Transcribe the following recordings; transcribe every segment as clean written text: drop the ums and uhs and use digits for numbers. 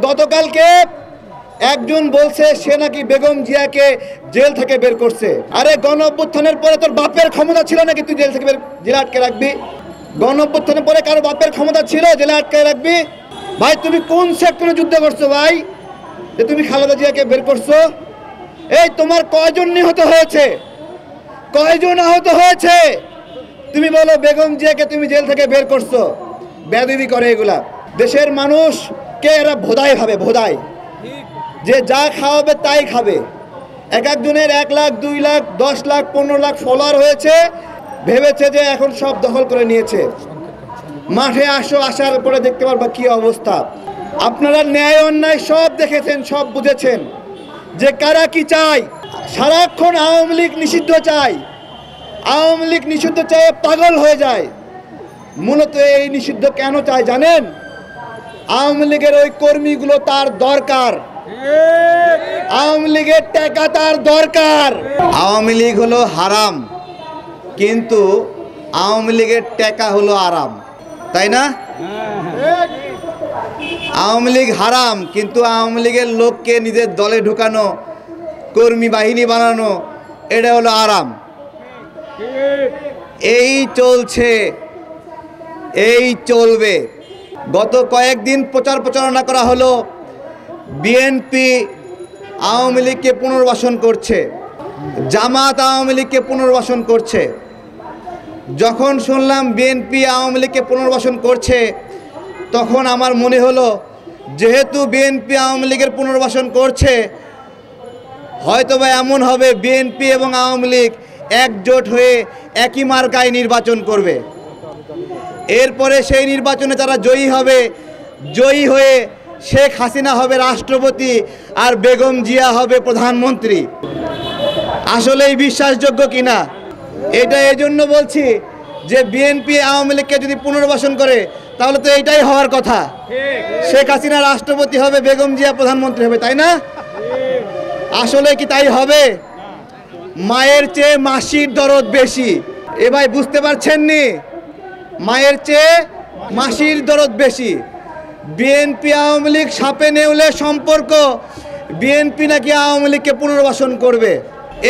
গতকালকে একজন বলছে সে নাকি বেগম জিয়াকে জেল থেকে বের করছে। আরে গণ অভ্যুত্থানের পরে তোর বাপের ক্ষমতা ছিল নাকি তুই জেল থেকে জেলে আটকে রাখবি? গণ অভ্যুত্থানের পরে কারো বাপের ক্ষমতা ছিল জেলে আটকে রাখবি? ভাই তুমি কোন সেক্টরে যুদ্ধ করছো ভাই যে তুমি খালেদা জিয়াকে বের করছো? এই তোমার কয়জন নিহত হয়েছে, কয়জন আহত হয়েছে? তুমি বলো বেগম জিয়াকে তুমি জেল থেকে বের করছো। বেয়াদবি করে এগুলা। দেশের মানুষকে এরা ভোদাই ভাবে, ভোদাই, যে যা খাওয়াবে তাই খাবে। এক একজনের 1 লাখ 2 লাখ 10 লাখ 15 লাখ ফলোয়ার হয়েছে, ভেবেছে যে এখন সব দখল করে নিয়েছে। মাঠে আসার পরে দেখতে পারবা কি অবস্থা। আপনারা ন্যায় অন্যায় সব দেখেছেন, সব বুঝেছেন যে কারা কি চায়। সারাক্ষণ আওয়ামী লীগ নিষিদ্ধ চাই, আওয়ামী লীগ নিষিদ্ধ চায়, পাগল হয়ে যায়। মূলত এই নিষিদ্ধ কেন চায় জানেন? আওয়ামী লীগের ওই কর্মীগুলো তার দরকার, আওয়ামী লীগের টাকা তার দরকার। আওয়ামী লীগ হলো হারাম, কিন্তু আওয়ামী লীগের টাকা হলো আরাম, তাই না? আওয়ামী লীগ হারাম, কিন্তু আওয়ামী লীগের লোককে নিজের দলে ঢুকানো, কর্মী বাহিনী বানানো, এটা হলো আরাম। এই চলছে, এই চলবে। গত কয়েকদিন প্রচারণা করা হলো বিএনপি আওয়ামী লীগকে পুনর্বাসন করছে, জামাত আওয়ামী লীগকে পুনর্বাসন করছে। যখন শুনলাম বিএনপি আওয়ামী লীগকে পুনর্বাসন করছে, তখন আমার মনে হলো যেহেতু বিএনপি আওয়ামী লীগের পুনর্বাসন করছে, হয়তোবা এমন হবে বিএনপি এবং আওয়ামী লীগ একজোট হয়ে একই মার্কায় নির্বাচন করবে। এরপরে সেই নির্বাচনে তারা জয়ী হবে, জয়ী হয়ে শেখ হাসিনা হবে রাষ্ট্রপতি আর বেগম জিয়া হবে প্রধানমন্ত্রী। আসলেই বিশ্বাসযোগ্য কিনা এটা এজন্য বলছি যে বিএনপি আওয়ামী লীগকে যদি পুনর্বাসন করে তাহলে তো এইটাই হওয়ার কথা, শেখ হাসিনা রাষ্ট্রপতি হবে, বেগম জিয়া প্রধানমন্ত্রী হবে, তাই না? আসলে কি তাই হবে? মায়ের চেয়ে মাসির দরদ বেশি। এ ভাই বুঝতে পারছেন নি? মায়ের চেয়ে মাসির দরদ বেশি। বিএনপি আওয়ামী লীগ সাপে নেউলে সম্পর্ক, বিএনপি নাকি আওয়ামী লীগকে পুনর্বাসন করবে।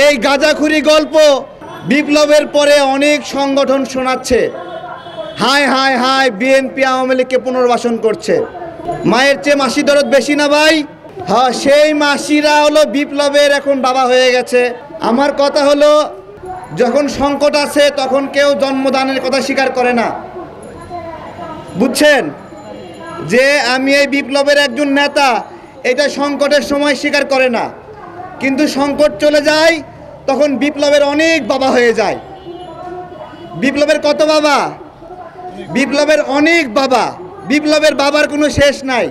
এই গাঁজাখুরি গল্প বিপ্লবের পরে অনেক সংগঠন শোনাচ্ছে। হায় হায় হায়, বিএনপি আওয়ামী লীগকে পুনর্বাসন করছে। মায়ের চেয়ে মাসির দরদ বেশি না ভাই? হ্যাঁ, সেই মাসিরা হলো বিপ্লবের এখন বাবা হয়ে গেছে। আমার কথা হলো, যখন সংকট আছে তখন কেউ জন্মদানের কথা স্বীকার করে না, বুঝছেন? যে আমি এই বিপ্লবের একজন নেতা, এটা সংকটের সময় স্বীকার করে না, কিন্তু সংকট চলে যায় তখন বিপ্লবের অনেক বাবা হয়ে যায়। বিপ্লবের কত বাবা? বিপ্লবের অনেক বাবা। বিপ্লবের বাবার কোনো শেষ নাই।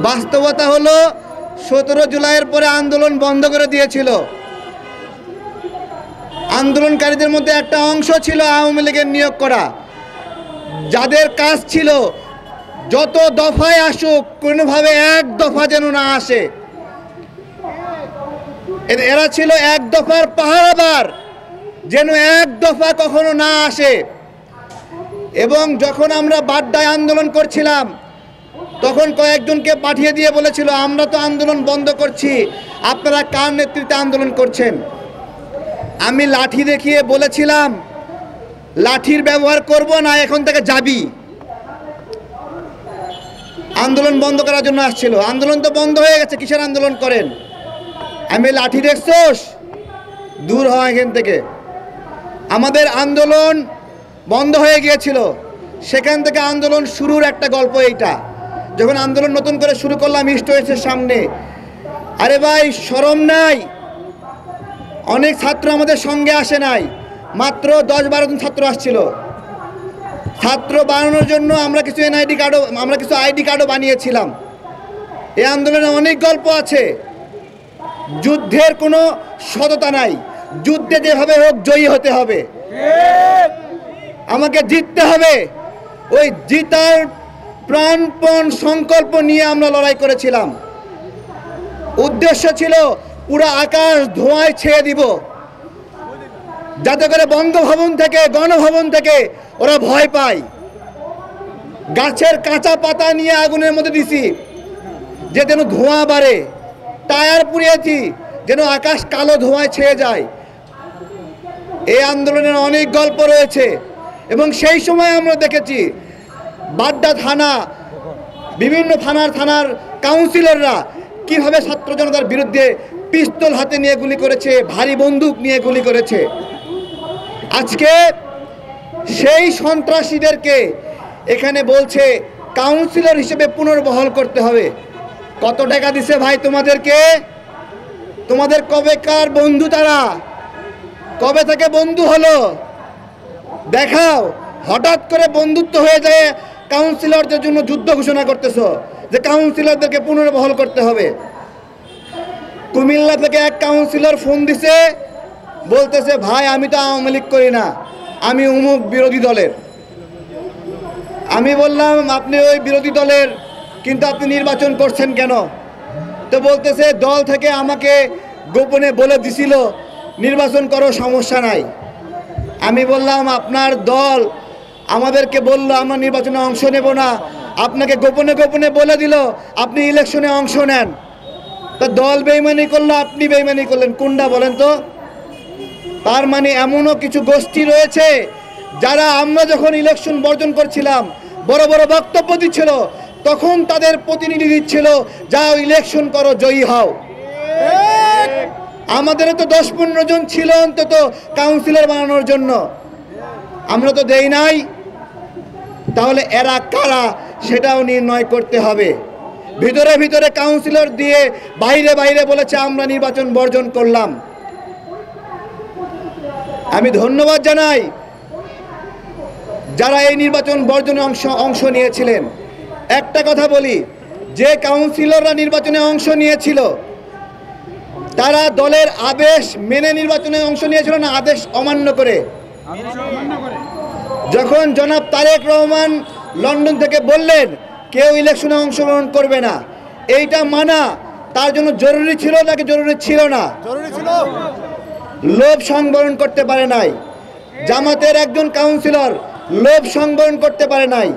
বাস্তবতা হলো 17 জুলাইয়ের পরে আন্দোলন বন্ধ করে দিয়েছিল। আন্দোলনকারীদের মধ্যে একটা অংশ ছিল আওয়ামী লীগের নিয়োগ করা, যাদের কাজ ছিল যত দফায় আসুক কোনোভাবে এক দফা যেন না আসে। এরা ছিল এক দফার পাহারাদার, যেন এক দফা কখনো না আসে। এবং যখন আমরা বাড্ডায় আন্দোলন করছিলাম তখন কয়েকজনকে পাঠিয়ে দিয়ে বলেছিল, আমরা তো আন্দোলন বন্ধ করছি, আপনারা কার নেতৃত্বে আন্দোলন করছেন? আমি লাঠি দেখিয়ে বলেছিলাম, লাঠির ব্যবহার করব না, এখন থেকে যাবি। আন্দোলন বন্ধ করার জন্য আসছিল। আন্দোলন তো বন্ধ হয়ে গেছে, কিসের আন্দোলন করেন? আমি লাঠি দেখছোস, দূর হয় এখান থেকে। আমাদের আন্দোলন বন্ধ হয়ে গিয়েছিল, সেখান থেকে আন্দোলন শুরুর একটা গল্প এইটা। যখন আন্দোলন নতুন করে শুরু করলাম স্টয়েসের সামনে, আরে ভাই শরম নাই? অনেক ছাত্র আমাদের সঙ্গে আসে নাই, মাত্র 10-12 জন ছাত্র আসছিল। ছাত্র বানানোর জন্য আমরা কিছু আইডি কার্ডও বানিয়েছিলাম। এই আন্দোলনে অনেক গল্প আছে। যুদ্ধের কোনো সততা নাই, যুদ্ধে যেভাবে হোক জয়ী হতে হবে, আমাকে জিততে হবে। ওই জিতার প্রাণপণ সংকল্প নিয়ে আমরা লড়াই করেছিলাম। উদ্দেশ্য ছিল পুরো আকাশ ধোঁয়ায় ছেয়ে দিব, যাতে করে বঙ্গভবন থেকে, গণভবন থেকে ওরা ভয় পায়। গাছের কাঁচা পাতা নিয়ে আগুনের মধ্যে দিছি, যে যেন ধোঁয়া বাড়ে, টায়ার পুড়িয়েছি যেন আকাশ কালো ধোঁয়ায় ছেয়ে যায়। এই আন্দোলনের অনেক গল্প রয়েছে এবং সেই সময় আমরা দেখেছি বাড্ডা থানা, বিভিন্ন থানার কাউন্সিলররা কিভাবে ছাত্র জনতার বিরুদ্ধে পিস্তল হাতে নিয়ে গুলি করেছে, ভারী বন্দুক নিয়ে গুলি করেছে। আজকে সেই সন্ত্রাসীদেরকে এখানে বলছে কাউন্সিলর হিসেবে পুনর্বহাল করতে হবে। কত টাকা দিছে ভাই তোমাদেরকে? তোমাদের কবেকার বন্ধু তারা? কবে থেকে বন্ধু হলো দেখাও। হঠাৎ করে বন্ধুত্ব হয়ে যায়, কাউন্সিলরদের জন্য যুদ্ধ ঘোষণা করতেছো যে কাউন্সিলরদেরকে পুনর্বহাল করতে হবে। কুমিল্লা থেকে এক কাউন্সিলর ফোন দিছে, বলতেছে ভাই আমি তো আওয়ামী লীগ করি না, আমি অমুক বিরোধী দলের। আমি বললাম আপনি ওই বিরোধী দলের, কিন্তু আপনি নির্বাচন করছেন কেন? তো বলতেছে দল থেকে আমাকে গোপনে বলে দিছিল নির্বাচন করো, সমস্যা নাই। আমি বললাম আপনার দল আমাদেরকে বললো আমরা নির্বাচনে অংশ নেব না, আপনাকে গোপনে গোপনে বলে দিল আপনি ইলেকশনে অংশ নেন। তা দল বেইমানি করলো, আপনি বেইমানি করলেন, কোনটা বলেন তো? তার মানে এমনও কিছু গোষ্ঠী রয়েছে যারা আমরা যখন ইলেকশন বর্জন করছিলাম, বড় বড় বক্তব্য দিচ্ছিল, তখন তাদের প্রতিনিধি দিচ্ছিল যাও ইলেকশন করো, জয়ী হও। আমাদেরও তো 10-15 জন ছিল অন্তত কাউন্সিলর বানানোর জন্য, আমরা তো দেই নাই। তাহলে এরা কারা সেটাও নির্ণয় করতে হবে। ভিতরে ভিতরে কাউন্সিলর দিয়ে বাইরে বাইরে বলেছে আমরা নির্বাচন বর্জন করলাম। আমি ধন্যবাদ জানাই যারা এই নির্বাচন বর্জনে অংশ নিয়েছিলেন। একটা কথা বলি, যে কাউন্সিলররা নির্বাচনে অংশ নিয়েছিল তারা দলের আদেশ মেনে নির্বাচনে অংশ নিয়েছিল না আদেশ অমান্য করে? যখন জনাব তারেক রহমান লন্ডন থেকে বললেন কেউ ইলেকশনে অংশগ্রহণ করবে না, এইটা মানা তার জন্য জরুরি ছিল নাকি জরুরি ছিল না? জরুরি ছিল। লোভ সংবরণ করতে পারে নাই। জামাতের একজন কাউন্সিলর লোভ সংবরণ করতে পারে নাই,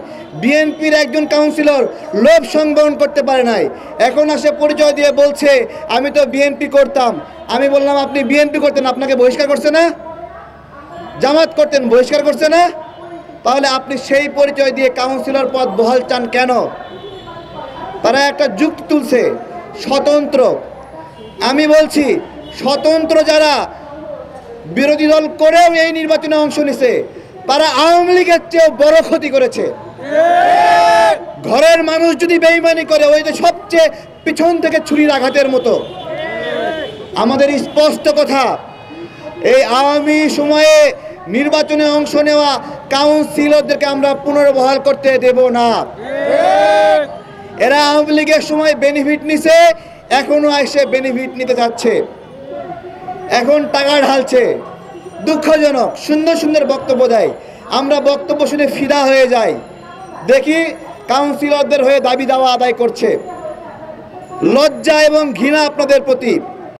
বিএনপির একজন কাউন্সিলর লোভ সংবরণ করতে পারে নাই। এখন আসে পরিচয় দিয়ে বলছে আমি তো বিএনপি করতাম। আমি বললাম আপনি বিএনপি করতেন, আপনাকে বহিষ্কার করছে না? জামাত করতেন, বহিষ্কার করছে না? তাহলে আপনি সেই পরিচয় দিয়ে কাউন্সিলর পদ বহাল চান কেন? তারা একটা যুক্তি তুলছে স্বতন্ত্র। আমি বলছি স্বতন্ত্র যারা বিরোধী দল করেও এই নির্বাচনে অংশ নিছে তারা আওয়ামী লীগের চেয়েও বড় ক্ষতি করেছে। ঘরের মানুষ যদি বেইমানি করে, ওই যে সবচেয়ে পিছন থেকে ছুরির আঘাতের মতো। আমাদের স্পষ্ট কথা, এই আওয়ামী সময়ে নির্বাচনে অংশ নেওয়া কাউন্সিলরদেরকে আমরা পুনর্বহাল করতে দেব না। এরা আওয়ামী লীগের সময় বেনিফিট নিছে, এখনো এসে বেনিফিট নিতে যাচ্ছে, এখন টাকা ঢালছে। দুঃখজনক। সুন্দর সুন্দর বক্তব্য দেয়, আমরা বক্তব্য শুনে ফিদা হয়ে যাই, দেখি কাউন্সিলরদের হয়ে দাবি দাওয়া আদায় করছে। লজ্জা এবং ঘৃণা আপনাদের প্রতি।